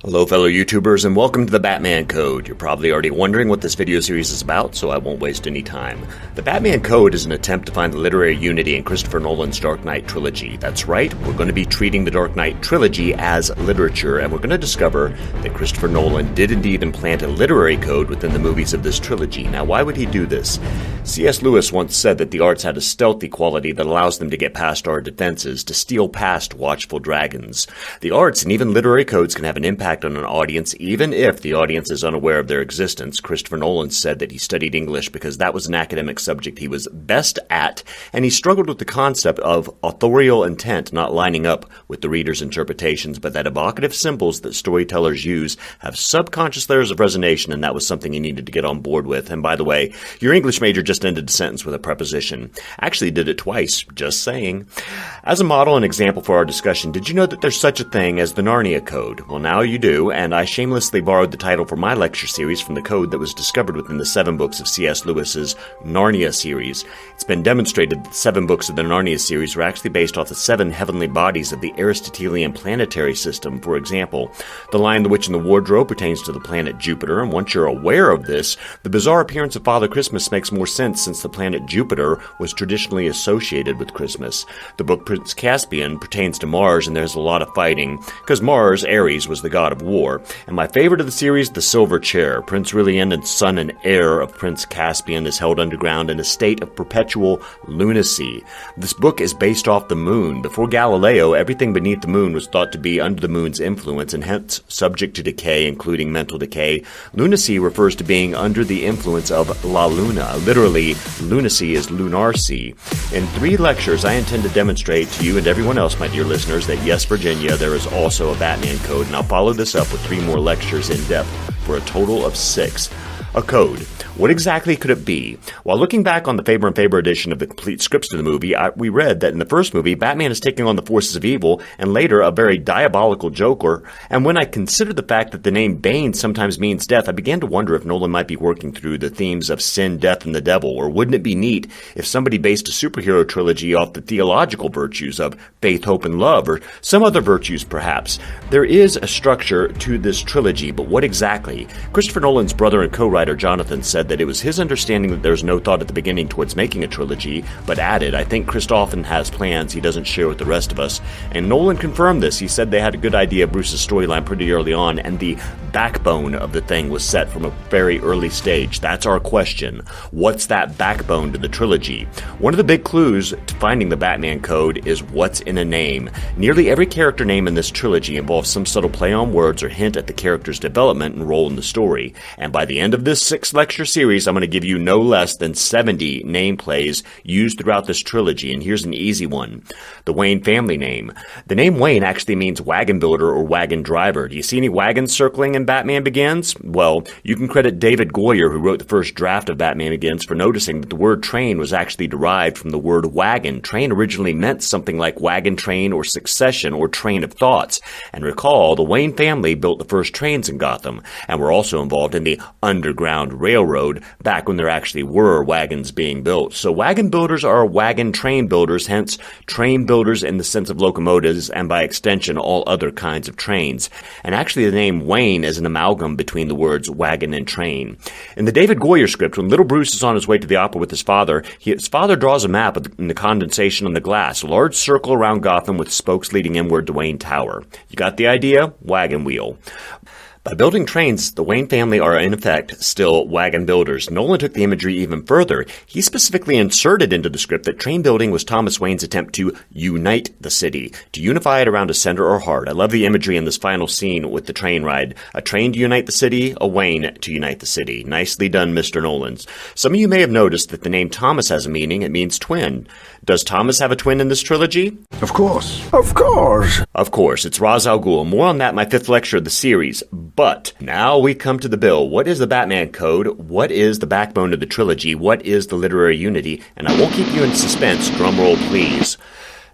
Hello fellow YouTubers and welcome to the Batman Code. You're probably already wondering what this video series is about, so I won't waste any time. The Batman Code is an attempt to find the literary unity in Christopher Nolan's Dark Knight trilogy. That's right, we're going to be treating the Dark Knight trilogy as literature, and we're going to discover that Christopher Nolan did indeed implant a literary code within the movies of this trilogy. Now why would he do this? C.S. Lewis once said that the arts had a stealthy quality that allows them to get past our defenses, to steal past watchful dragons. The arts and even literary codes can have an impact on an audience, even if the audience is unaware of their existence. Christopher Nolan said that he studied English because that was an academic subject he was best at, and he struggled with the concept of authorial intent not lining up with the reader's interpretations, but that evocative symbols that storytellers use have subconscious layers of resonation, and that was something he needed to get on board with. And by the way, your English major just ended the sentence with a preposition. Actually did it twice, just saying. As a model and example for our discussion, did you know that there's such a thing as the Narnia Code? Well, now you do, and I shamelessly borrowed the title for my lecture series from the code that was discovered within the 7 books of C.S. Lewis's Narnia series. It's been demonstrated that the 7 books of the Narnia series were actually based off the 7 heavenly bodies of the Aristotelian planetary system. For example, the Lion, the Witch, and the Wardrobe pertains to the planet Jupiter, and once you're aware of this, the bizarre appearance of Father Christmas makes more sense since the planet Jupiter was traditionally associated with Christmas. The book Prince Caspian pertains to Mars, and there's a lot of fighting, because Mars, Ares, was the god of war. And my favorite of the series, the Silver Chair. Prince Rilian, and son and heir of Prince Caspian, is held underground in a state of perpetual lunacy. This book is based off the moon. Before Galileo, everything beneath the moon was thought to be under the moon's influence and hence subject to decay, including mental decay. Lunacy refers to being under the influence of la luna. Literally, lunacy is lunarcy. In 3 lectures, I intend to demonstrate to you and everyone else, my dear listeners, that yes, Virginia, there is also a Batman Code, and I'll follow this up with 3 more lectures in depth for a total of 6. A code. What exactly could it be? While looking back on the Faber and Faber edition of the complete scripts of the movie, we read that in the first movie, Batman is taking on the forces of evil, and later a very diabolical Joker. And when I considered the fact that the name Bane sometimes means death, I began to wonder if Nolan might be working through the themes of sin, death, and the devil. Or wouldn't it be neat if somebody based a superhero trilogy off the theological virtues of faith, hope, and love, or some other virtues perhaps? There is a structure to this trilogy, but what exactly? Christopher Nolan's brother and co-writer Jonathan said that it was his understanding that there was no thought at the beginning towards making a trilogy, but added, I think Chris often has plans he doesn't share with the rest of us. And Nolan confirmed this. He said they had a good idea of Bruce's storyline pretty early on, and the backbone of the thing was set from a very early stage. That's our question. What's that backbone to the trilogy? One of the big clues to finding the Batman Code is what's in a name. Nearly every character name in this trilogy involves some subtle play on words or hint at the character's development and role in the story. And by the end of this 6 lecture series, I'm going to give you no less than 70 name plays used throughout this trilogy, and here's an easy one. The Wayne family name. The name Wayne actually means wagon builder or wagon driver. Do you see any wagons circling in Batman Begins? Well, you can credit David Goyer, who wrote the first draft of Batman Begins, for noticing that the word train was actually derived from the word wagon. Train originally meant something like wagon train or succession or train of thoughts. And recall, the Wayne family built the first trains in Gotham, and were also involved in the Underground Railroad back when there actually were wagons being built. So wagon builders are wagon train builders, hence train builders in the sense of locomotives and by extension all other kinds of trains. And actually the name Wayne is an amalgam between the words wagon and train. In the David Goyer script, when little Bruce is on his way to the opera with his father draws a map in the condensation on the glass, a large circle around Gotham with spokes leading inward to Wayne Tower. You got the idea? Wagon wheel. By building trains, the Wayne family are in effect still wagon builders. Nolan took the imagery even further. He specifically inserted into the script that train building was Thomas Wayne's attempt to unite the city, to unify it around a center or heart. I love the imagery in this final scene with the train ride. A train to unite the city, a Wayne to unite the city. Nicely done, Mr. Nolan's. Some of you may have noticed that the name Thomas has a meaning. It means twin. Does Thomas have a twin in this trilogy? Of course. Of course. Of course. It's Ra's al Ghul. More on that in my 5th lecture of the series. But now we come to the bill. What is the Batman Code? What is the backbone of the trilogy? What is the literary unity? And I won't keep you in suspense. Drumroll, please.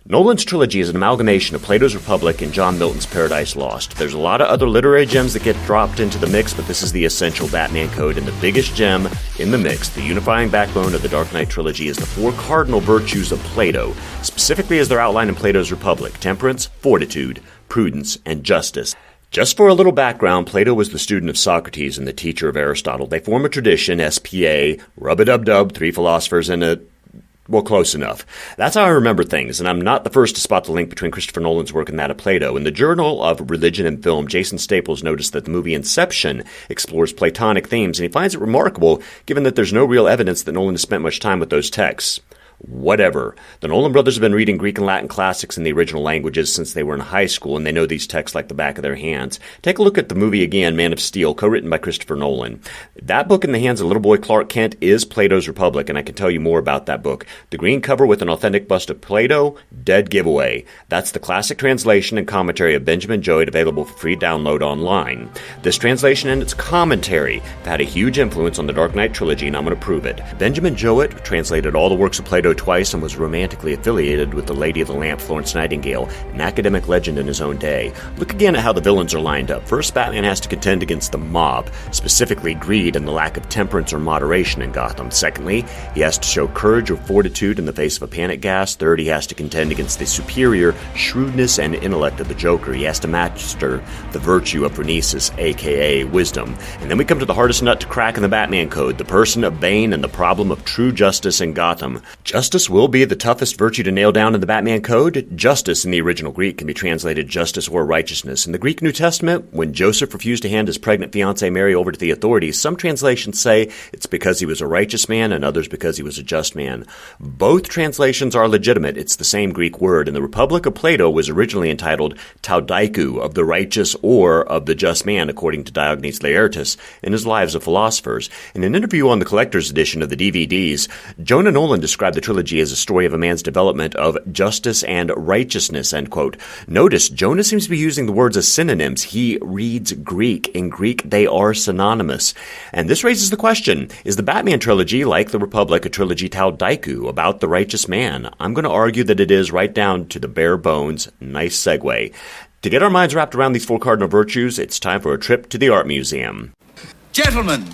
Nolan's trilogy is an amalgamation of Plato's Republic and John Milton's Paradise Lost. There's a lot of other literary gems that get dropped into the mix, but this is the essential Batman Code, and the biggest gem in the mix, the unifying backbone of the Dark Knight trilogy, is the 4 cardinal virtues of Plato, specifically as they're outlined in Plato's Republic: temperance, fortitude, prudence, and justice. Just for a little background, Plato was the student of Socrates and the teacher of Aristotle. They form a tradition, SPA, rub-a-dub-dub, three philosophers and a... well, close enough. That's how I remember things, and I'm not the first to spot the link between Christopher Nolan's work and that of Plato. In the Journal of Religion and Film, Jason Staples noticed that the movie Inception explores Platonic themes, and he finds it remarkable given that there's no real evidence that Nolan has spent much time with those texts. Whatever. The Nolan brothers have been reading Greek and Latin classics in the original languages since they were in high school, and they know these texts like the back of their hands. Take a look at the movie again, Man of Steel, co-written by Christopher Nolan. That book in the hands of little boy Clark Kent is Plato's Republic, and I can tell you more about that book. The green cover with an authentic bust of Plato, dead giveaway. That's the classic translation and commentary of Benjamin Jowett, available for free download online. This translation and its commentary have had a huge influence on the Dark Knight trilogy, and I'm going to prove it. Benjamin Jowett translated all the works of Plato twice and was romantically affiliated with the Lady of the Lamp, Florence Nightingale, an academic legend in his own day. Look again at how the villains are lined up. First, Batman has to contend against the mob, specifically greed and the lack of temperance or moderation in Gotham. Secondly, he has to show courage or fortitude in the face of a panic gas. Third, he has to contend against the superior shrewdness and intellect of the Joker. He has to master the virtue of phronesis, aka wisdom. And then we come to the hardest nut to crack in the Batman Code, the person of Bane and the problem of true justice in Gotham. Justice will be the toughest virtue to nail down in the Batman Code. Justice in the original Greek can be translated justice or righteousness. In the Greek New Testament, when Joseph refused to hand his pregnant fiancée Mary over to the authorities, some translations say it's because he was a righteous man and others because he was a just man. Both translations are legitimate. It's the same Greek word, and the Republic of Plato was originally entitled Taudaikou, of the righteous or of the just man, according to Diogenes Laertius in his Lives of Philosophers. In an interview on the collector's edition of the DVDs, Jonah Nolan described the trilogy as a story of a man's development of justice and righteousness, end quote. Notice, Jonah seems to be using the words as synonyms. He reads Greek. In Greek, they are synonymous. And this raises the question, is the Batman trilogy, like the Republic, a trilogy Taudaikou, about the righteous man? I'm going to argue that it is, right down to the bare bones. Nice segue. To get our minds wrapped around these four cardinal virtues, it's time for a trip to the art museum. Gentlemen,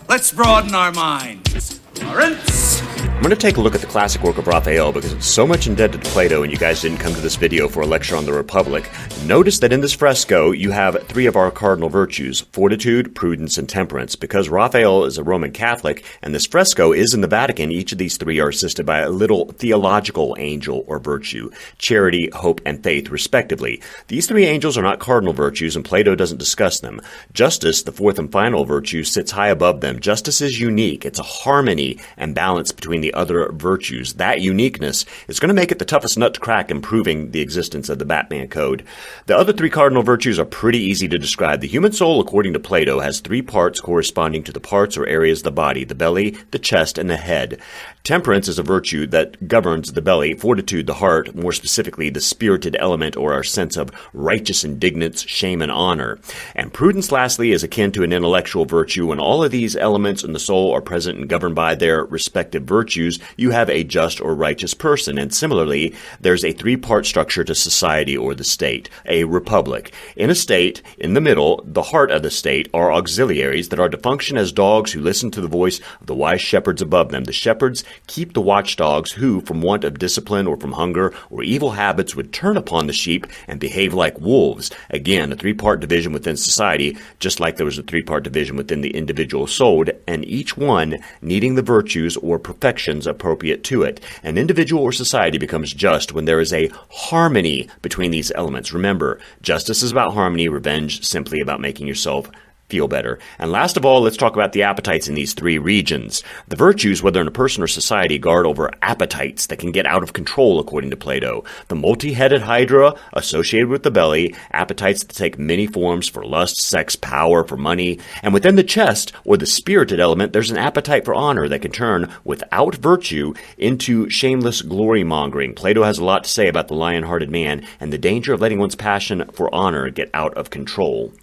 let's broaden our minds. Lawrence? I'm going to take a look at the classic work of Raphael because it's so much indebted to Plato and you guys didn't come to this video for a lecture on the Republic. Notice that in this fresco you have three of our cardinal virtues, fortitude, prudence, and temperance. Because Raphael is a Roman Catholic and this fresco is in the Vatican, each of these three are assisted by a little theological angel or virtue, charity, hope, and faith, respectively. These three angels are not cardinal virtues and Plato doesn't discuss them. Justice, the fourth and final virtue, sits high above them. Justice is unique. It's a harmony and balance between the other virtues. That uniqueness is going to make it the toughest nut to crack in proving the existence of the Batman Code. The other three cardinal virtues are pretty easy to describe. The human soul, according to Plato, has three parts corresponding to the parts or areas of the body: the belly, the chest, and the head. Temperance is a virtue that governs the belly, fortitude the heart, more specifically the spirited element or our sense of righteous indignance, shame, and honor. And prudence, lastly, is akin to an intellectual virtue. When all of these elements in the soul are present and governed by their respective virtues, you have a just or righteous person. And similarly, there's a three-part structure to society or the state, a republic. In a state, in the middle, the heart of the state, are auxiliaries that are to function as dogs who listen to the voice of the wise shepherds above them. The shepherds keep the watchdogs who, from want of discipline or from hunger or evil habits, would turn upon the sheep and behave like wolves. Again, a three-part division within society, just like there was a three-part division within the individual soul, and each one needing the virtues or perfections appropriate to it. An individual or society becomes just when there is a harmony between these elements. Remember, justice is about harmony, revenge simply about making yourself feel better. And last of all, let's talk about the appetites in these three regions. The virtues, whether in a person or society, guard over appetites that can get out of control, according to Plato. The multi-headed hydra associated with the belly, appetites that take many forms for lust, sex, power, for money. And within the chest, or the spirited element, there's an appetite for honor that can turn, without virtue, into shameless glory-mongering. Plato has a lot to say about the lion-hearted man and the danger of letting one's passion for honor get out of control.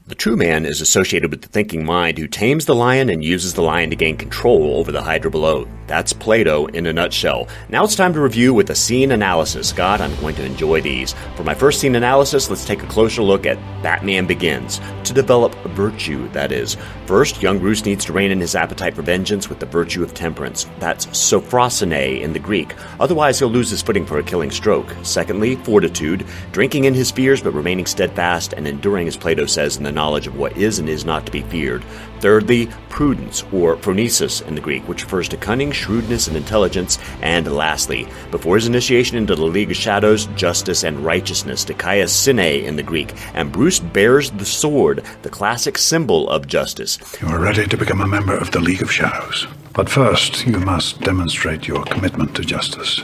The true man is associated with the thinking mind who tames the lion and uses the lion to gain control over the hydra below. That's Plato in a nutshell. Now it's time to review with a scene analysis. God, I'm going to enjoy these. For my first scene analysis, let's take a closer look at Batman Begins. To develop virtue, that is. First, young Bruce needs to rein in his appetite for vengeance with the virtue of temperance. That's sophrosine in the Greek. Otherwise, he'll lose his footing for a killing stroke. Secondly, fortitude, drinking in his fears but remaining steadfast and enduring, as Plato says, in the knowledge of what is and is not to be feared. Thirdly, prudence, or phronesis in the Greek, which refers to cunning, shrewdness, and intelligence. And lastly, before his initiation into the League of Shadows, justice and righteousness, dikaiosune in the Greek. And Bruce bears the sword, the classic symbol of justice. You are ready to become a member of the League of Shadows. But first, you must demonstrate your commitment to justice.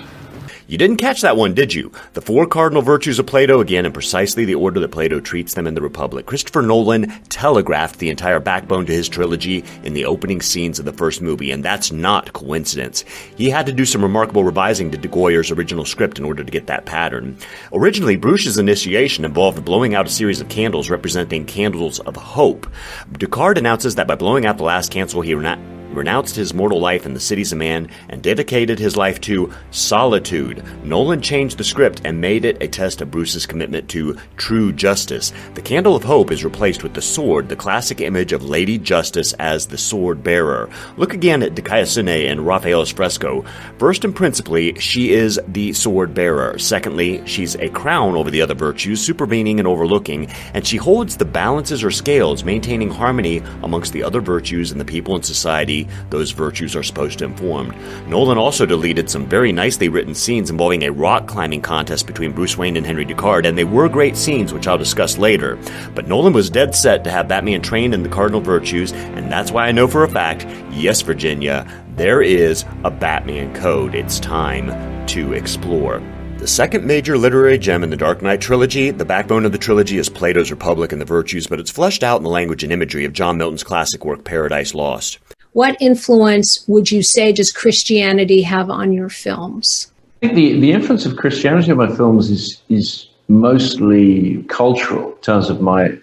You didn't catch that one, did you? The four cardinal virtues of Plato, again, in precisely the order that Plato treats them in The Republic. Christopher Nolan telegraphed the entire backbone to his trilogy in the opening scenes of the first movie, and that's not coincidence. He had to do some remarkable revising to de Goyer's original script in order to get that pattern. Originally, Bruce's initiation involved blowing out a series of candles representing candles of hope. Descartes announces that by blowing out the last candle, he renounced his mortal life in the cities of man and dedicated his life to solitude. Nolan changed the script and made it a test of Bruce's commitment to true justice. The candle of hope is replaced with the sword, the classic image of Lady Justice as the sword bearer. Look again at dikaiosune in Raphael's fresco. First and principally, she is the sword bearer. Secondly, she's a crown over the other virtues, supervening and overlooking, and she holds the balances or scales, maintaining harmony amongst the other virtues and the people in society those virtues are supposed to inform. Nolan also deleted some very nicely written scenes involving a rock climbing contest between Bruce Wayne and Henry Descartes, and they were great scenes, which I'll discuss later. But Nolan was dead set to have Batman trained in the cardinal virtues, and that's why I know for a fact, yes, Virginia, there is a Batman code. It's time to explore. The second major literary gem in the Dark Knight trilogy, the backbone of the trilogy is Plato's Republic and the Virtues, but it's fleshed out in the language and imagery of John Milton's classic work, Paradise Lost. What influence would you say does Christianity have on your films? I think the influence of Christianity on my films is mostly cultural in terms of my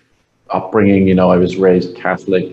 upbringing. I was raised Catholic.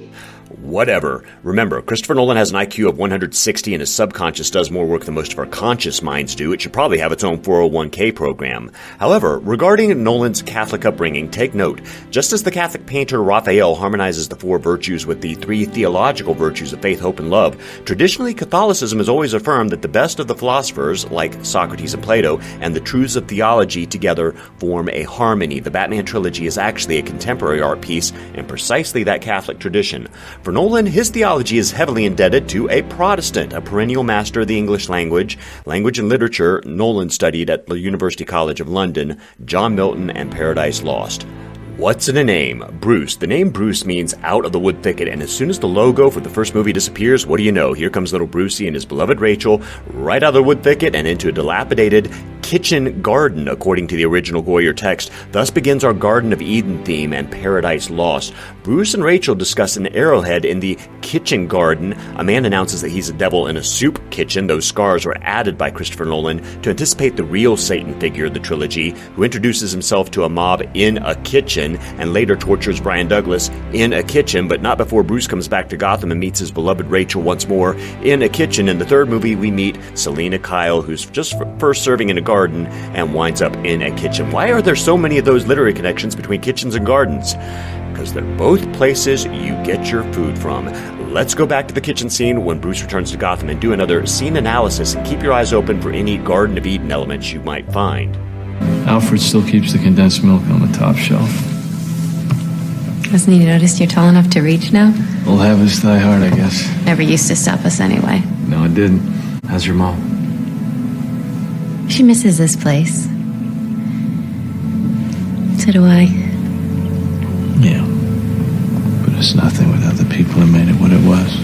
Whatever. Remember, Christopher Nolan has an IQ of 160 and his subconscious does more work than most of our conscious minds do. It should probably have its own 401k program. However, regarding Nolan's Catholic upbringing, take note. Just as the Catholic painter Raphael harmonizes the four virtues with the three theological virtues of faith, hope, and love, traditionally Catholicism has always affirmed that the best of the philosophers, like Socrates and Plato, and the truths of theology together form a harmony. The Batman trilogy is actually a contemporary art piece in precisely that Catholic tradition. For Nolan, his theology is heavily indebted to a Protestant, a perennial master of the English language and literature. Nolan studied at the University College of London, John Milton, and Paradise Lost. What's in a name? Bruce. The name Bruce means out of the wood thicket, and as soon as the logo for the first movie disappears, what do you know? Here comes little Brucey and his beloved Rachel right out of the wood thicket and into a dilapidated kitchen garden, according to the original Goyer text. Thus begins our Garden of Eden theme and Paradise Lost. Bruce and Rachel discuss an arrowhead in the kitchen garden. A man announces that he's a devil in a soup kitchen. Those scars were added by Christopher Nolan to anticipate the real Satan figure of the trilogy, who introduces himself to a mob in a kitchen and later tortures Brian Douglas in a kitchen, but not before Bruce comes back to Gotham and meets his beloved Rachel once more in a kitchen. In the third movie, we meet Selena Kyle, who's just first serving in a garden and winds up in a kitchen. Why are there so many of those literary connections between kitchens and gardens? Because they're both places you get your food from. Let's go back to the kitchen scene when Bruce returns to Gotham and do another scene analysis, and keep your eyes open for any Garden of Eden elements you might find. Alfred still keeps the condensed milk on the top shelf. Hasn't he noticed you're tall enough to reach now? We'll have his thigh hard, I guess. Never used to stop us anyway. No, it didn't. How's your mom? She misses this place. So do I. Yeah. But it's nothing without the people who made it what it was.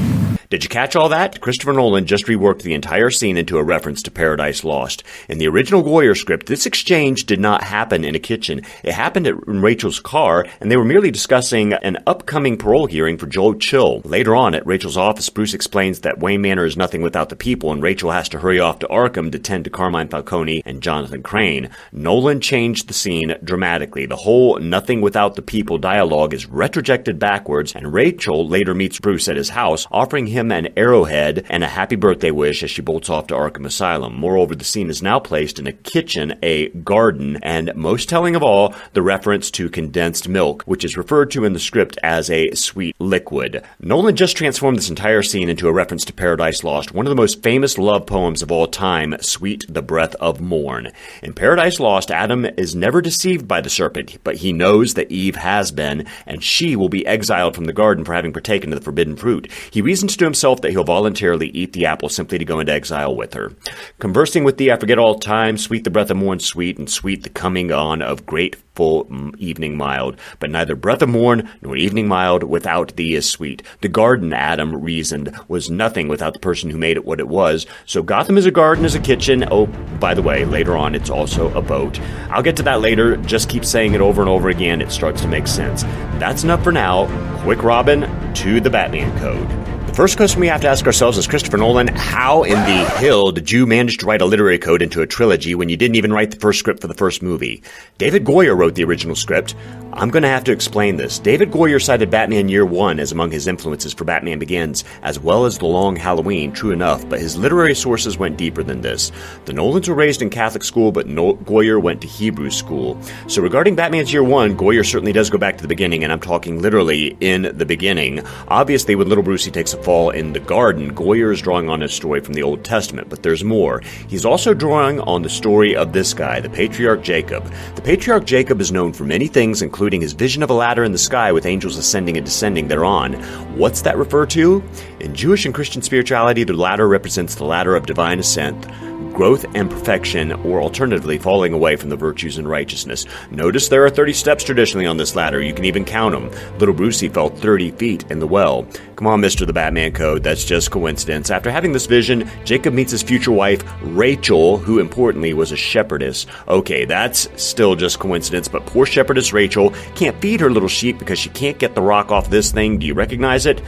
Did you catch all that? Christopher Nolan just reworked the entire scene into a reference to Paradise Lost. In the original Goyer script, this exchange did not happen in a kitchen. It happened in Rachel's car, and they were merely discussing an upcoming parole hearing for Joe Chill. Later on, at Rachel's office, Bruce explains that Wayne Manor is nothing without the people, and Rachel has to hurry off to Arkham to tend to Carmine Falcone and Jonathan Crane. Nolan changed the scene dramatically. The whole nothing without the people dialogue is retrojected backwards, and Rachel later meets Bruce at his house, offering him an arrowhead and a happy birthday wish as she bolts off to Arkham Asylum. Moreover, the scene is now placed in a kitchen, a garden, and most telling of all, the reference to condensed milk, which is referred to in the script as a sweet liquid. Nolan just transformed this entire scene into a reference to Paradise Lost, one of the most famous love poems of all time, Sweet the Breath of Morn. In Paradise Lost, Adam is never deceived by the serpent, but he knows that Eve has been, and she will be exiled from the garden for having partaken of the forbidden fruit. He reasons to himself that he'll voluntarily eat the apple simply to go into exile with her. Conversing with thee I forget all time, sweet the breath of morn sweet, and sweet the coming on of great full evening mild. But neither breath of morn nor evening mild without thee is sweet. The garden, Adam reasoned, was nothing without the person who made it what it was. So Gotham is a garden, is a kitchen. Oh, by the way, later on it's also a boat. I'll get to that later. Just keep saying it over and over again. It starts to make sense. That's enough for now. Quick Robin to the Batman Code. The first question we have to ask ourselves is, Christopher Nolan, how in the hell did you manage to write a literary code into a trilogy when you didn't even write the first script for the first movie? David Goyer wrote the original script. I'm going to have to explain this. David Goyer cited Batman Year One as among his influences for Batman Begins, as well as The Long Halloween, true enough, but his literary sources went deeper than this. The Nolans were raised in Catholic school, but Goyer went to Hebrew school. So regarding Batman's Year One, Goyer certainly does go back to the beginning, and I'm talking literally in the beginning. Obviously, when little Brucey takes a fall in the garden, Goyer is drawing on a story from the Old Testament, but there's more. He's also drawing on the story of this guy, the patriarch Jacob. The patriarch Jacob is known for many things, including his vision of a ladder in the sky with angels ascending and descending thereon. What's that refer to? In Jewish and Christian spirituality, the ladder represents the ladder of divine ascent, growth and perfection, or alternatively falling away from the virtues and righteousness. Notice there are 30 steps traditionally on this ladder. You can even count them. Little Brucey fell 30 feet in the well. Come on, Mr. the Batman Code, that's just coincidence. After having this vision, Jacob meets his future wife, Rachel, who importantly was a shepherdess. Okay, that's still just coincidence, but poor shepherdess Rachel can't feed her little sheep because she can't get the rock off this thing. Do you recognize it?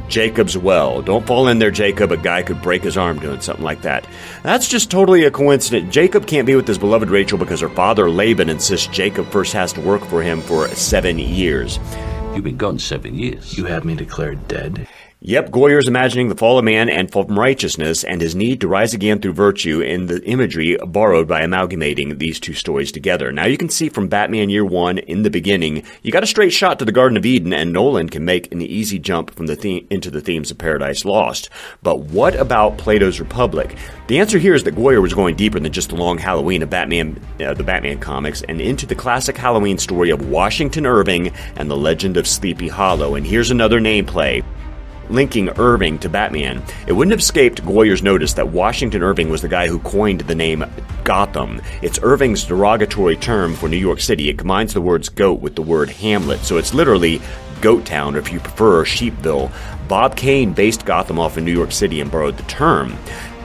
Jacob's well. Don't fall in there, Jacob. A guy could break his arm doing something like that. That's just totally a coincidence. Jacob can't be with his beloved Rachel because her father, Laban, insists Jacob first has to work for him for 7 years. You've been gone 7 years. You have me declared dead. Yep, Goyer's imagining the fall of man and from righteousness and his need to rise again through virtue in the imagery borrowed by amalgamating these two stories together. Now you can see from Batman Year One in the beginning, you got a straight shot to the Garden of Eden, and Nolan can make an easy jump from the into the themes of Paradise Lost. But what about Plato's Republic? The answer here is that Goyer was going deeper than just the Long Halloween of the Batman comics, and into the classic Halloween story of Washington Irving and the legend of Sleepy Hollow. And here's another name play linking Irving to Batman. It wouldn't have escaped Goyer's notice that Washington Irving was the guy who coined the name Gotham. It's Irving's derogatory term for New York City. It combines the words goat with the word Hamlet, so it's literally Goat Town, or if you prefer, Sheepville. Bob Kane based Gotham off of New York City and borrowed the term.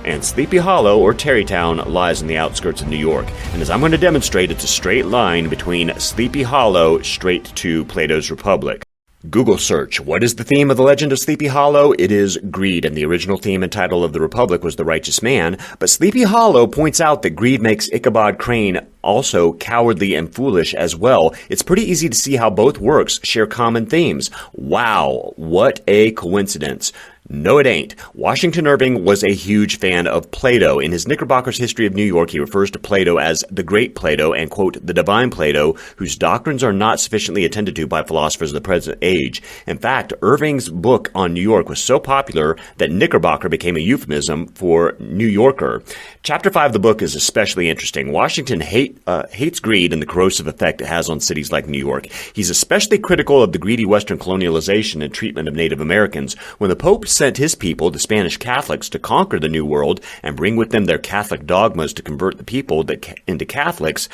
And Sleepy Hollow, or Tarrytown, lies in the outskirts of New York. And as I'm going to demonstrate, it's a straight line between Sleepy Hollow straight to Plato's Republic. Google search. What is the theme of the legend of Sleepy Hollow? It is greed, and the original theme and title of the Republic was The Righteous Man. But Sleepy Hollow points out that greed makes Ichabod Crane also cowardly and foolish as well. It's pretty easy to see how both works share common themes. Wow, what a coincidence. No, it ain't. Washington Irving was a huge fan of Plato. In his Knickerbocker's History of New York, he refers to Plato as the Great Plato and, quote, the Divine Plato, whose doctrines are not sufficiently attended to by philosophers of the present age. In fact, Irving's book on New York was so popular that Knickerbocker became a euphemism for New Yorker. Chapter 5 of the book is especially interesting. Washington hates greed and the corrosive effect it has on cities like New York. He's especially critical of the greedy Western colonialization and treatment of Native Americans. When the Pope sent his people, the Spanish Catholics, to conquer the New World and bring with them their Catholic dogmas to convert the people into Catholics,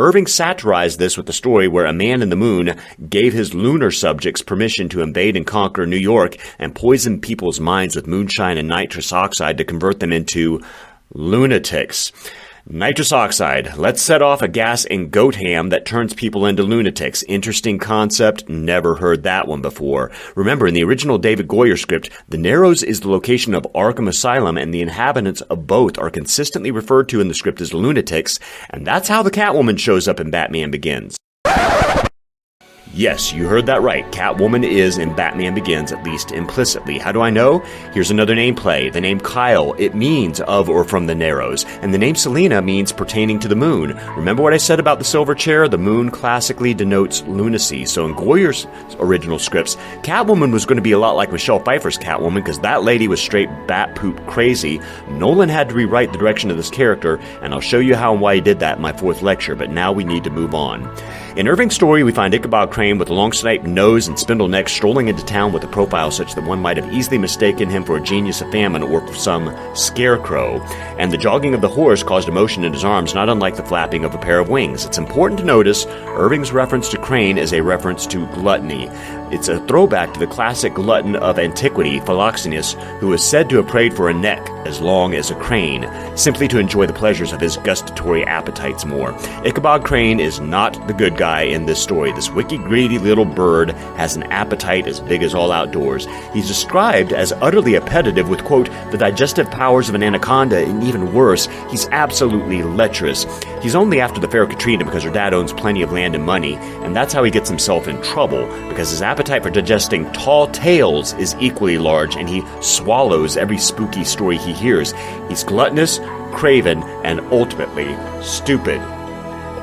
Irving satirized this with the story where a man in the moon gave his lunar subjects permission to invade and conquer New York and poison people's minds with moonshine and nitrous oxide to convert them into lunatics. Nitrous oxide. Let's set off a gas in goat ham that turns people into lunatics. Interesting concept. Never heard that one before. Remember, in the original David Goyer script, the Narrows is the location of Arkham Asylum, and the inhabitants of both are consistently referred to in the script as lunatics, and that's how the Catwoman shows up in Batman Begins. Yes, you heard that right. Catwoman is in Batman Begins, at least implicitly. How do I know? Here's another name play. The name Kyle, it means of or from the Narrows. And the name Selina means pertaining to the moon. Remember what I said about the silver chair? The moon classically denotes lunacy. So in Goyer's original scripts, Catwoman was going to be a lot like Michelle Pfeiffer's Catwoman because that lady was straight bat poop crazy. Nolan had to rewrite the direction of this character, and I'll show you how and why he did that in my 4th lecture, but now we need to move on. In Irving's story, we find Ichabod Crane with a long sniped nose and spindle neck strolling into town with a profile such that one might have easily mistaken him for a genius of famine or for some scarecrow. And the jogging of the horse caused a motion in his arms not unlike the flapping of a pair of wings. It's important to notice Irving's reference to Crane is a reference to gluttony. It's a throwback to the classic glutton of antiquity, Philoxenus, who is said to have prayed for a neck as long as a crane, simply to enjoy the pleasures of his gustatory appetites more. Ichabod Crane is not the good guy in this story. This wicked, greedy little bird has an appetite as big as all outdoors. He's described as utterly appetitive with, quote, the digestive powers of an anaconda, and even worse, he's absolutely lecherous. He's only after the fair Katrina because her dad owns plenty of land and money, and that's how he gets himself in trouble, because his appetite for digesting tall tales is equally large, and he swallows every spooky story he hears. He's gluttonous, craven, and ultimately stupid.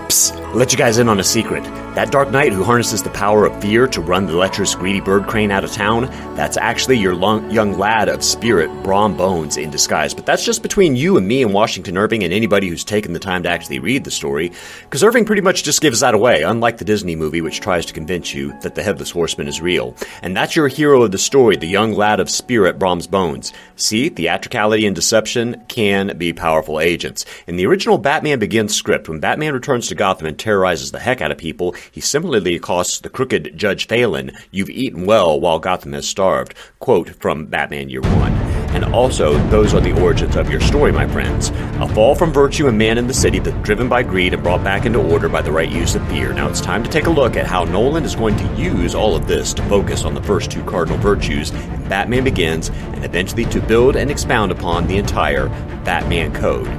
Psst, let you guys in on a secret. That Dark Knight who harnesses the power of fear to run the lecherous greedy bird crane out of town, that's actually your young lad of spirit, Brom Bones, in disguise. But that's just between you and me and Washington Irving and anybody who's taken the time to actually read the story, because Irving pretty much just gives that away, unlike the Disney movie, which tries to convince you that the Headless Horseman is real. And that's your hero of the story, the young lad of spirit, Brom's Bones. See, theatricality and deception can be powerful agents. In the original Batman Begins script, when Batman returns to Gotham and terrorizes the heck out of people, he similarly accosts the crooked Judge Phelan, "You've eaten well while Gotham has starved," quote from Batman Year One. And also, those are the origins of your story, my friends. A fall from virtue and man in the city that's driven by greed and brought back into order by the right use of fear. Now it's time to take a look at how Nolan is going to use all of this to focus on the first 2 cardinal virtues in Batman Begins, and eventually to build and expound upon the entire Batman Code.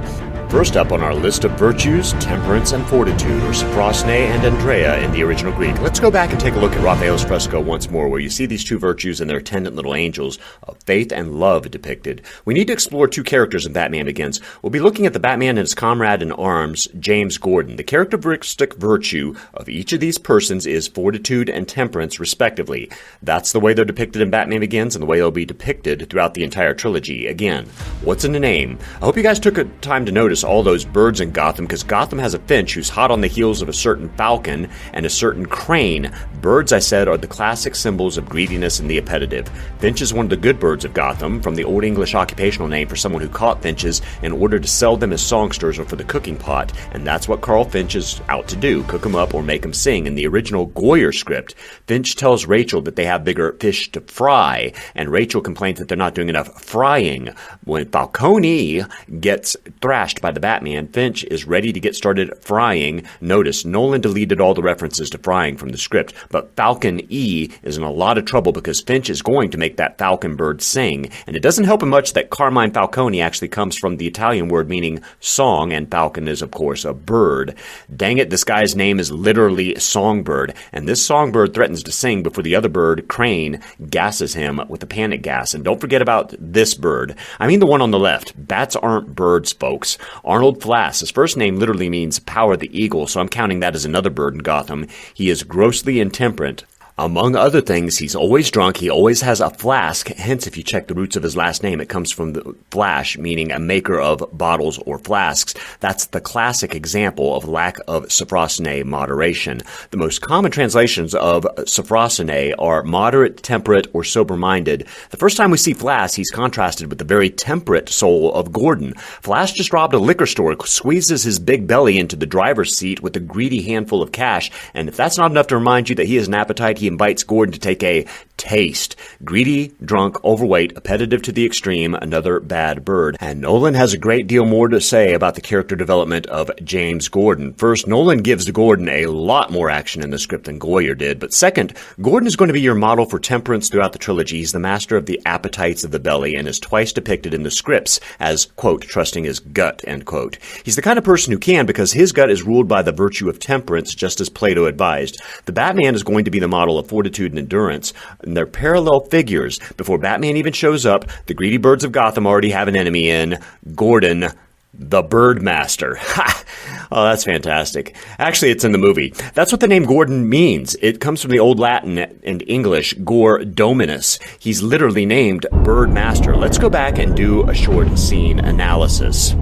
First up on our list of virtues, temperance and fortitude, or Sophrosyne and Andrea in the original Greek. Let's go back and take a look at Raphael's fresco once more, where you see these 2 virtues and their attendant little angels of faith and love depicted. We need to explore 2 characters in Batman Begins. We'll be looking at the Batman and his comrade in arms, James Gordon. The characteristic virtue of each of these persons is fortitude and temperance, respectively. That's the way they're depicted in Batman Begins and the way they'll be depicted throughout the entire trilogy. Again, what's in the name? I hope you guys took time to notice all those birds in Gotham, because Gotham has a finch who's hot on the heels of a certain falcon and a certain crane. Birds, I said, are the classic symbols of greediness and the appetitive. Finch is one of the good birds of Gotham, from the Old English occupational name for someone who caught finches in order to sell them as songsters or for the cooking pot, and that's what Carl Finch is out to do, cook them up or make them sing. In the original Goyer script, Finch tells Rachel that they have bigger fish to fry, and Rachel complains that they're not doing enough frying. When Falcone gets thrashed by the Batman, Finch is ready to get started frying. Notice, Nolan deleted all the references to frying from the script, but Falcon E is in a lot of trouble because Finch is going to make that falcon bird sing, and it doesn't help him much that Carmine Falcone actually comes from the Italian word meaning song, and falcon is, of course, a bird. Dang it, this guy's name is literally Songbird, and this songbird threatens to sing before the other bird, Crane, gasses him with a panic gas. And don't forget about this bird. I mean the one on the left. Bats aren't birds, folks. Arnold Flass, his first name literally means power the eagle, so I'm counting that as another bird in Gotham. He is grossly intemperate. Among other things, he's always drunk, he always has a flask, hence if you check the roots of his last name, it comes from the flash, meaning a maker of bottles or flasks. That's the classic example of lack of sophrosyne moderation. The most common translations of sophrosyne are moderate, temperate, or sober-minded. The first time we see Flash, he's contrasted with the very temperate soul of Gordon. Flash just robbed a liquor store, squeezes his big belly into the driver's seat with a greedy handful of cash, and if that's not enough to remind you that he has an appetite, he invites Gordon to take a taste. Greedy, drunk, overweight, appetitive to the extreme, another bad bird. And Nolan has a great deal more to say about the character development of James Gordon. First, Nolan gives Gordon a lot more action in the script than Goyer did. But second, Gordon is going to be your model for temperance throughout the trilogy. He's the master of the appetites of the belly and is twice depicted in the scripts as, quote, trusting his gut, end quote. He's the kind of person who can because his gut is ruled by the virtue of temperance, just as Plato advised. The Batman is going to be the model of fortitude and endurance. And they're parallel figures. Before Batman even shows up, the greedy birds of Gotham already have an enemy in Gordon, the Birdmaster. Ha! Oh, that's fantastic. Actually, it's in the movie. That's what the name Gordon means. It comes from the Old Latin and English, Gor Dominus. He's literally named Birdmaster. Let's go back and do a short scene analysis.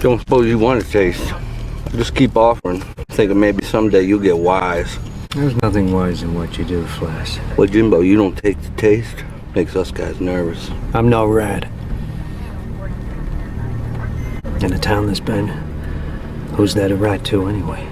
Don't suppose you want to taste. Just keep offering, thinking maybe someday you'll get wise. There's nothing wise in what you do, Flash. Well, Jimbo, you don't take the taste. Makes us guys nervous. I'm no rat. In a town this big, who's that a rat to anyway?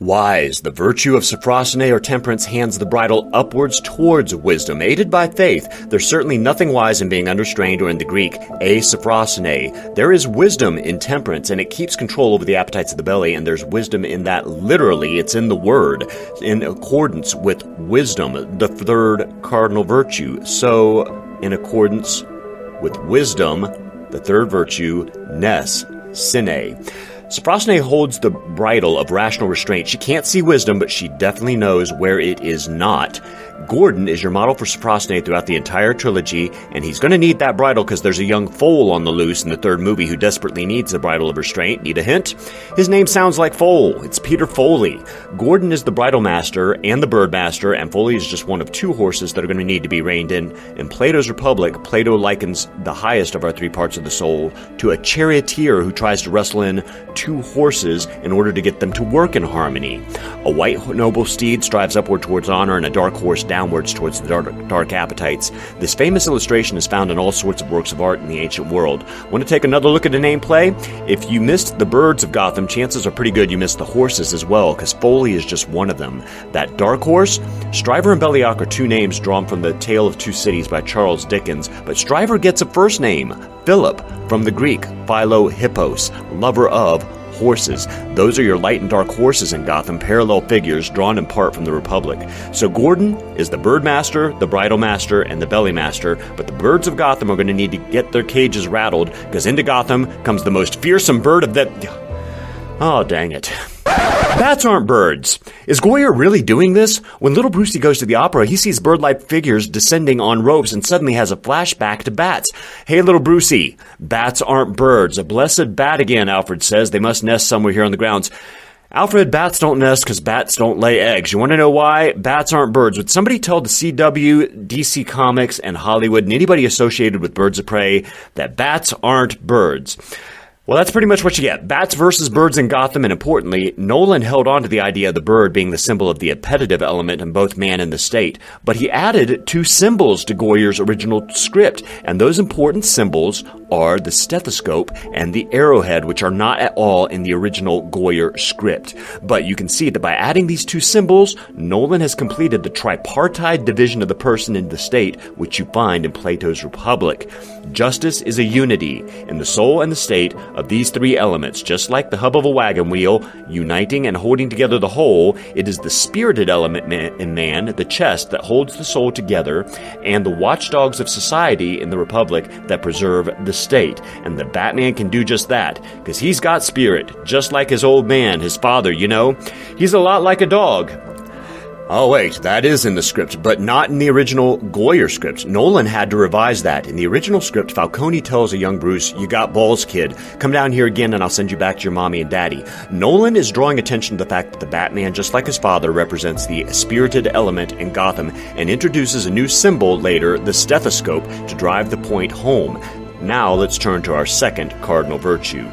Wise, the virtue of sophrosyne or temperance hands the bridle upwards towards wisdom, aided by faith. There's certainly nothing wise in being understrained or in the Greek, sophrosyne. There is wisdom in temperance, and it keeps control over the appetites of the belly, and there's wisdom in that literally. It's in the word, in accordance with wisdom, the third cardinal virtue. So, in accordance with wisdom, the third virtue, sine. Sophrosyne holds the bridle of rational restraint. She can't see wisdom, but she definitely knows where it is not. Gordon is your model for sophrosyne throughout the entire trilogy, and he's going to need that bridle because there's a young foal on the loose in the third movie who desperately needs the bridle of restraint. Need a hint? His name sounds like Foal. It's Peter Foley. Gordon is the bridle master and the bird master, and Foley is just one of two horses that are going to need to be reined in. In Plato's Republic, Plato likens the highest of our three parts of the soul to a charioteer who tries to wrestle in two horses in order to get them to work in harmony. A white noble steed strives upward towards honor, and a dark horse downwards towards the dark appetites. This famous illustration is found in all sorts of works of art in the ancient world. Want to take another look at a name play? If you missed the birds of Gotham, chances are pretty good you missed the horses as well, because Foley is just one of them. That dark horse, Stryver and Belioc are two names drawn from The Tale of Two Cities by Charles Dickens, but Stryver gets a first name, Philip, from the Greek, Philo Hippos, lover of horses. Those are your light and dark horses in Gotham, parallel figures drawn in part from the Republic. So Gordon is the bird master, the bridle master, and the belly master, but the birds of Gotham are going to need to get their cages rattled, because into Gotham comes the most fearsome bird of the... Oh, dang it. Bats aren't birds. Is Goyer really doing this? When little Brucey goes to the opera, he sees bird-like figures descending on ropes and suddenly has a flashback to bats. Hey, little Brucey, bats aren't birds. A blessed bat again, Alfred says. They must nest somewhere here on the grounds. Alfred, bats don't nest because bats don't lay eggs. You want to know why? Bats aren't birds. Would somebody tell the CW, DC Comics, and Hollywood, and anybody associated with birds of prey that bats aren't birds? Well, that's pretty much what you get. Bats versus birds in Gotham, and importantly, Nolan held on to the idea of the bird being the symbol of the appetitive element in both man and the state, but he added 2 symbols to Goyer's original script, and those important symbols are the stethoscope and the arrowhead, which are not at all in the original Goyer script. But you can see that by adding these 2 symbols, Nolan has completed the tripartite division of the person in the state, which you find in Plato's Republic. Justice is a unity in the soul and the state of these 3 elements. Just like the hub of a wagon wheel, uniting and holding together the whole, it is the spirited element in man, the chest, that holds the soul together, and the watchdogs of society in the Republic that preserve the state. And the Batman can do just that, because he's got spirit, just like his old man, his father, you know? He's a lot like a dog. Oh wait, that is in the script, but not in the original Goyer script. Nolan had to revise that. In the original script, Falcone tells a young Bruce, "You got balls, kid. Come down here again and I'll send you back to your mommy and daddy." Nolan is drawing attention to the fact that the Batman, just like his father, represents the spirited element in Gotham and introduces a new symbol later, the stethoscope, to drive the point home. Now let's turn to our second cardinal virtue.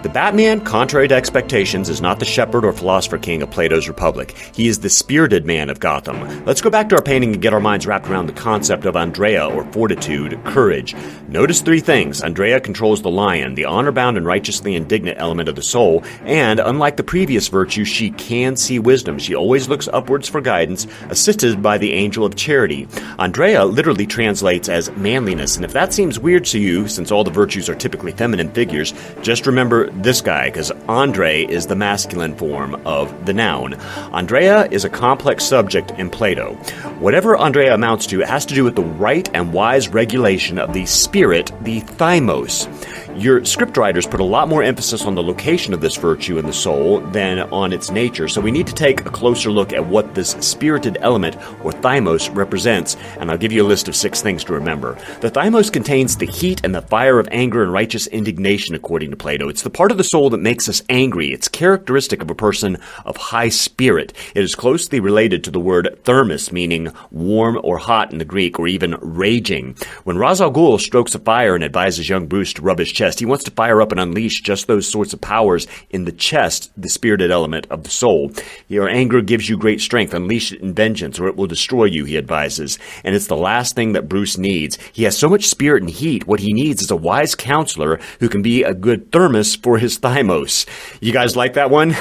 The Batman, contrary to expectations, is not the shepherd or philosopher king of Plato's Republic. He is the spirited man of Gotham. Let's go back to our painting and get our minds wrapped around the concept of Andrea, or fortitude, courage. Notice 3 things. Andrea controls the lion, the honor-bound and righteously indignant element of the soul, and unlike the previous virtue, she can see wisdom. She always looks upwards for guidance, assisted by the angel of charity. Andrea literally translates as manliness, and if that seems weird to you, since all the virtues are typically feminine figures, just remember this guy, because Andre is the masculine form of the noun. Andrea is a complex subject in Plato. Whatever Andrea amounts to, it has to do with the right and wise regulation of the spirit, the thymos. Your scriptwriters put a lot more emphasis on the location of this virtue in the soul than on its nature, so we need to take a closer look at what this spirited element, or thymos, represents, and I'll give you a list of 6 things to remember. The thymos contains the heat and the fire of anger and righteous indignation, according to Plato. It's the part of the soul that makes us angry. It's characteristic of a person of high spirit. It is closely related to the word thermos, meaning warm or hot in the Greek, or even raging. When Ra's al Ghul strokes a fire and advises young Bruce to rub his chest, he wants to fire up and unleash just those sorts of powers in the chest, the spirited element of the soul. Your anger gives you great strength. Unleash it in vengeance, or it will destroy you, he advises. And it's the last thing that Bruce needs. He has so much spirit and heat. What he needs is a wise counselor who can be a good thermos for his thymos. You guys like that one?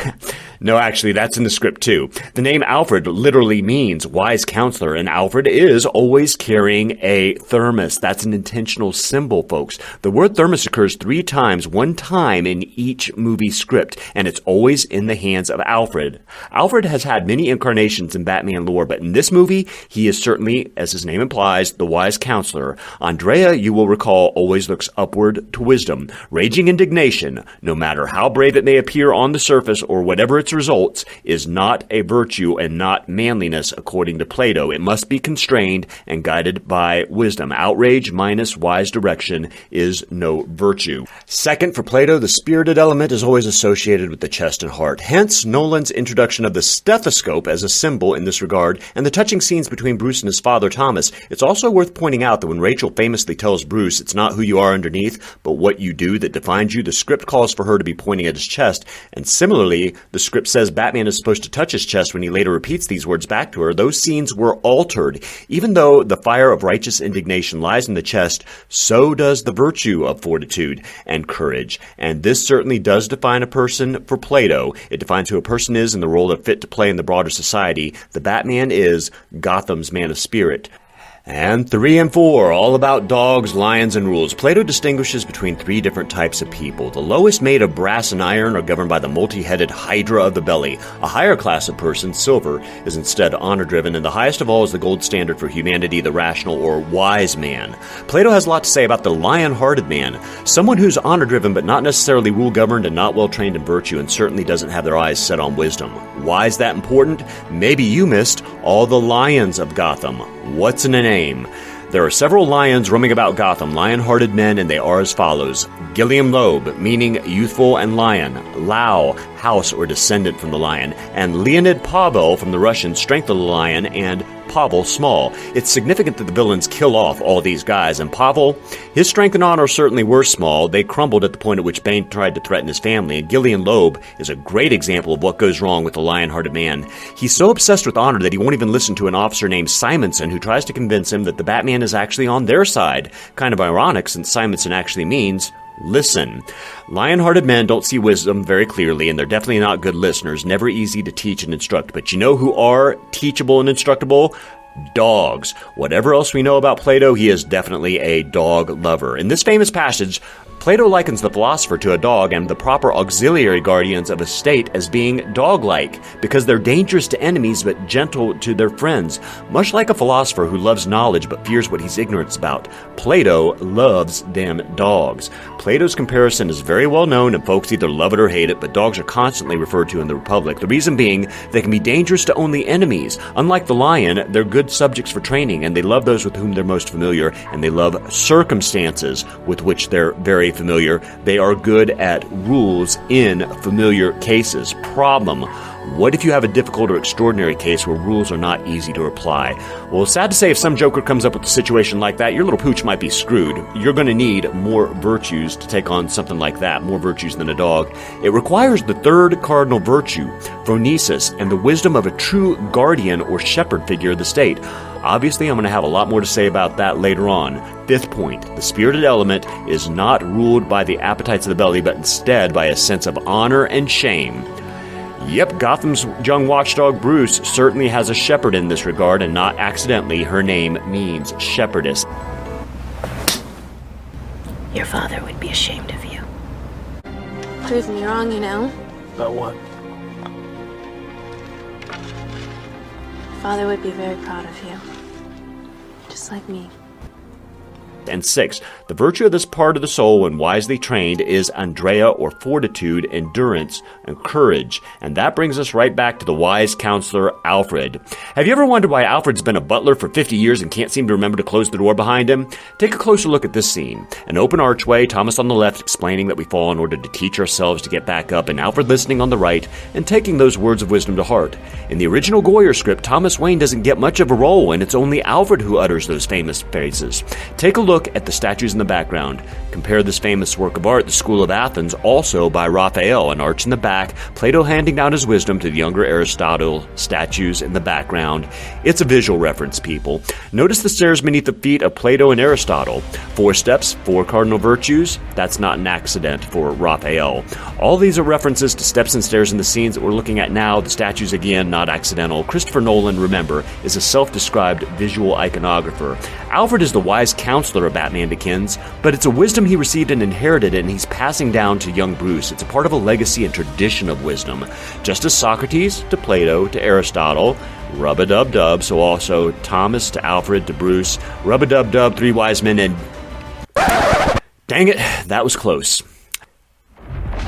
No, actually, that's in the script too. The name Alfred literally means wise counselor, and Alfred is always carrying a thermos. That's an intentional symbol, folks. The word thermos occurs 3 times, 1 time in each movie script, and it's always in the hands of Alfred. Alfred has had many incarnations in Batman lore, but in this movie, he is certainly, as his name implies, the wise counselor. Andrea, you will recall, always looks upward to wisdom. Raging indignation, no matter how brave it may appear on the surface or whatever its results, is not a virtue and not manliness according to Plato. It must be constrained and guided by wisdom. Outrage minus wise direction is no virtue. Second, for Plato, the spirited element is always associated with the chest and heart. Hence, Nolan's introduction of the stethoscope as a symbol in this regard, and the touching scenes between Bruce and his father Thomas. It's also worth pointing out that when Rachel famously tells Bruce it's not who you are underneath, but what you do that defines you, the script calls for her to be pointing at his chest, and similarly, the script says Batman is supposed to touch his chest when he later repeats these words back to her. Those scenes were altered. Even though the fire of righteous indignation lies in the chest, so does the virtue of fortitude and courage. And this certainly does define a person for Plato. It defines who a person is and the role they're fit to play in the broader society. The Batman is Gotham's man of spirit. And 3 and 4, all about dogs, lions, and rules. Plato distinguishes between 3 different types of people. The lowest, made of brass and iron, are governed by the multi-headed hydra of the belly. A higher class of person, silver, is instead honor-driven, and the highest of all is the gold standard for humanity, the rational or wise man. Plato has a lot to say about the lion-hearted man, someone who's honor-driven but not necessarily rule-governed and not well-trained in virtue, and certainly doesn't have their eyes set on wisdom. Why is that important? Maybe you missed all the lions of Gotham. What's in a name? There are several lions roaming about Gotham, lion-hearted men, and they are as follows. Gilliam Loeb, meaning youthful and lion. Lau, house or descendant from the lion, and Leonid Pavel from the Russian Strength of the Lion, and Pavel Small. It's significant that the villains kill off all these guys, and Pavel, his strength and honor certainly were small. They crumbled at the point at which Bane tried to threaten his family, and Gillian Loeb is a great example of what goes wrong with the lion-hearted man. He's so obsessed with honor that he won't even listen to an officer named Simonson who tries to convince him that the Batman is actually on their side. Kind of ironic, since Simonson actually means listen. Lion-hearted men don't see wisdom very clearly, and they're definitely not good listeners, never easy to teach and instruct. But you know who are teachable and instructable? Dogs. Whatever else we know about Plato, he is definitely a dog lover. In this famous passage, Plato likens the philosopher to a dog and the proper auxiliary guardians of a state as being dog-like, because they're dangerous to enemies but gentle to their friends. Much like a philosopher who loves knowledge but fears what he's ignorant about, Plato loves them dogs. Plato's comparison is very well known, and folks either love it or hate it, but dogs are constantly referred to in the Republic. The reason being, they can be dangerous to only enemies. Unlike the lion, they're good subjects for training, and they love those with whom they're most familiar, and they love circumstances with which they're very familiar. They are good at rules in familiar cases. Problem: what if you have a difficult or extraordinary case where rules are not easy to apply? Well, sad to say, if some joker comes up with a situation like that, your little pooch might be screwed. You're going to need more virtues to take on something like that, more virtues than a dog. It requires the third cardinal virtue, phronesis, and the wisdom of a true guardian or shepherd figure of the state. Obviously, I'm going to have a lot more to say about that later on. Fifth point, the spirited element is not ruled by the appetites of the belly, but instead by a sense of honor and shame. Yep, Gotham's young watchdog Bruce certainly has a shepherd in this regard, and not accidentally. Her name means shepherdess. Your father would be ashamed of you. Prove me wrong, you know. About what? Father would be very proud of you. Just like me. And 6, the virtue of this part of the soul, when wisely trained, is Andrea, or fortitude, endurance, and courage. And that brings us right back to the wise counselor, Alfred. Have you ever wondered why Alfred's been a butler for 50 years and can't seem to remember to close the door behind him? Take a closer look at this scene. An open archway, Thomas on the left explaining that we fall in order to teach ourselves to get back up, and Alfred listening on the right and taking those words of wisdom to heart. In the original Goyer script, Thomas Wayne doesn't get much of a role, and it's only Alfred who utters those famous phrases. Take a look at the statues in the background. Compare this famous work of art, The School of Athens, also by Raphael, an arch in the back, Plato handing down his wisdom to the younger Aristotle, statues in the background. It's a visual reference, people. Notice the stairs beneath the feet of Plato and Aristotle. 4 steps, 4 cardinal virtues. That's not an accident for Raphael. All these are references to steps and stairs in the scenes that we're looking at now. The statues, again, not accidental. Christopher Nolan, remember, is a self-described visual iconographer. Alfred is the wise counselor of Batman Begins, but it's a wisdom he received and inherited, and he's passing down to young Bruce. It's a part of a legacy and tradition of wisdom. Just as Socrates to Plato to Aristotle, rub-a-dub-dub, so also Thomas to Alfred to Bruce, rub-a-dub-dub, 3 wise men, and... Dang it, that was close.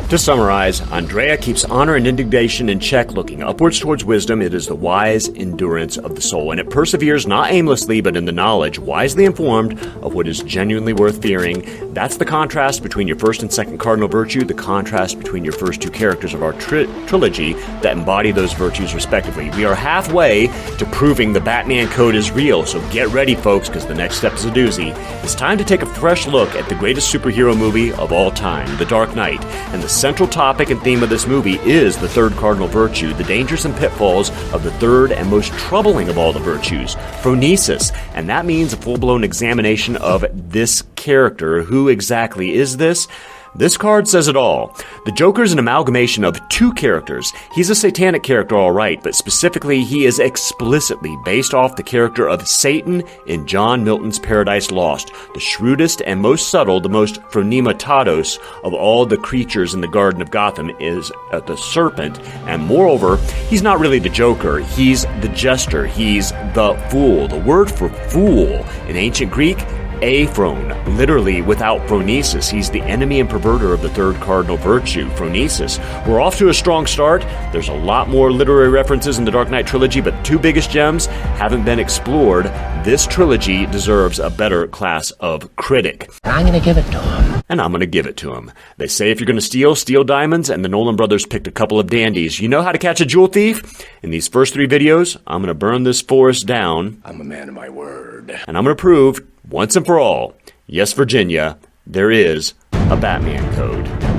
To summarize, Andrea keeps honor and indignation in check, looking upwards towards wisdom. It is the wise endurance of the soul, and it perseveres not aimlessly, but in the knowledge, wisely informed, of what is genuinely worth fearing. That's the contrast between your first and second cardinal virtue, the contrast between your first 2 characters of our trilogy that embody those virtues respectively. We are halfway to proving the Batman Code is real, so get ready, folks, because the next step is a doozy. It's time to take a fresh look at the greatest superhero movie of all time, The Dark Knight, and the central topic and theme of this movie is the third cardinal virtue, the dangers and pitfalls of the third and most troubling of all the virtues, phronesis. And that means a full-blown examination of this character. Who exactly is this? This card says it all. The Joker is an amalgamation of 2 characters. He's a satanic character, all right, but specifically he is explicitly based off the character of Satan in John Milton's Paradise Lost, the shrewdest and most subtle, the most phronematados of all the creatures in the Garden of Gotham is the serpent, and moreover, he's not really the Joker, he's the jester, he's the fool. The word for fool in ancient Greek, aphrone, literally without phronesis. He's the enemy and perverter of the third cardinal virtue, phronesis. We're off to a strong start. There's a lot more literary references in the Dark Knight trilogy, but the two biggest gems haven't been explored. This trilogy deserves a better class of critic. I'm gonna give it to him. And I'm going to give it to him. They say if you're going to steal, steal diamonds, and the Nolan brothers picked a couple of dandies. You know how to catch a jewel thief? In these first 3 videos, I'm going to burn this forest down. I'm a man of my word. And I'm going to prove, once and for all, yes, Virginia, there is a Batman code.